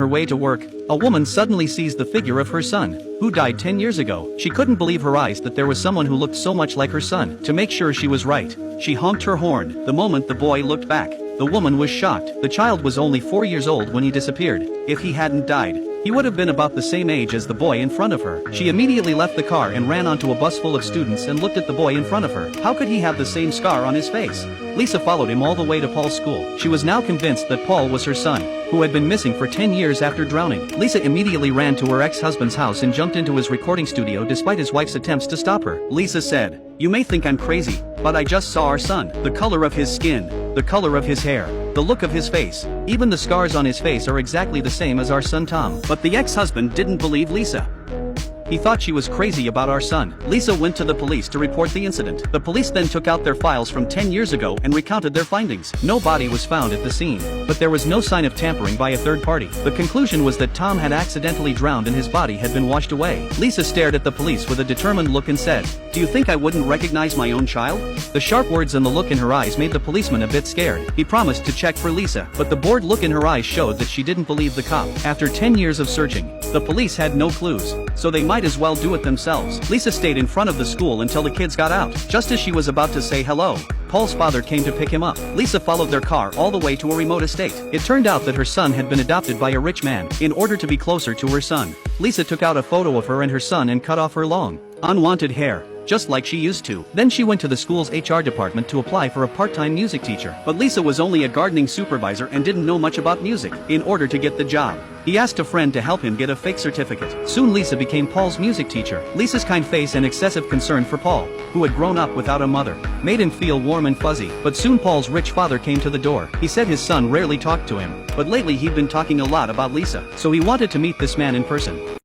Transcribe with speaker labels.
Speaker 1: Her way to work, a woman suddenly sees the figure of her son, who died 10 years ago. She couldn't believe her eyes that there was someone who looked so much like her son. To make sure she was right, she honked her horn. The moment the boy looked back, the woman was shocked. The child was only 4 years old when he disappeared. If he hadn't died, he would have been about the same age as the boy in front of her. She immediately left the car and ran onto a bus full of students and looked at the boy in front of her. How could he have the same scar on his face? Lisa followed him all the way to Paul's school. She was now convinced that Paul was her son, who had been missing for 10 years after drowning. Lisa immediately ran to her ex-husband's house and jumped into his recording studio despite his wife's attempts to stop her. Lisa said, "You may think I'm crazy, but I just saw our son. The color of his skin, the color of his hair, the look of his face, even the scars on his face are exactly the same as our son Tom." But the ex-husband didn't believe Lisa. He thought she was crazy about our son. Lisa went to the police to report the incident. The police then took out their files from 10 years ago and recounted their findings. No body was found at the scene, but there was no sign of tampering by a third party. The conclusion was that Tom had accidentally drowned and his body had been washed away. Lisa stared at the police with a determined look and said, "Do you think I wouldn't recognize my own child?" The sharp words and the look in her eyes made the policeman a bit scared. He promised to check for Lisa, but the bored look in her eyes showed that she didn't believe the cop. After 10 years of searching, the police had no clues, so they might as well do it themselves. Lisa stayed in front of the school until the kids got out. Just as she was about to say hello, Paul's father came to pick him up. Lisa followed their car all the way to a remote estate. It turned out that her son had been adopted by a rich man. In order to be closer to her son, Lisa took out a photo of her and her son and cut off her long, unwanted hair, just like she used to. Then she went to the school's HR department to apply for a part-time music teacher. But Lisa was only a gardening supervisor and didn't know much about music. In order to get the job, he asked a friend to help him get a fake certificate. Soon Lisa became Paul's music teacher. Lisa's kind face and excessive concern for Paul, who had grown up without a mother, made him feel warm and fuzzy. But soon Paul's rich father came to the door. He said his son rarely talked to him, but lately he'd been talking a lot about Lisa, so he wanted to meet this man in person.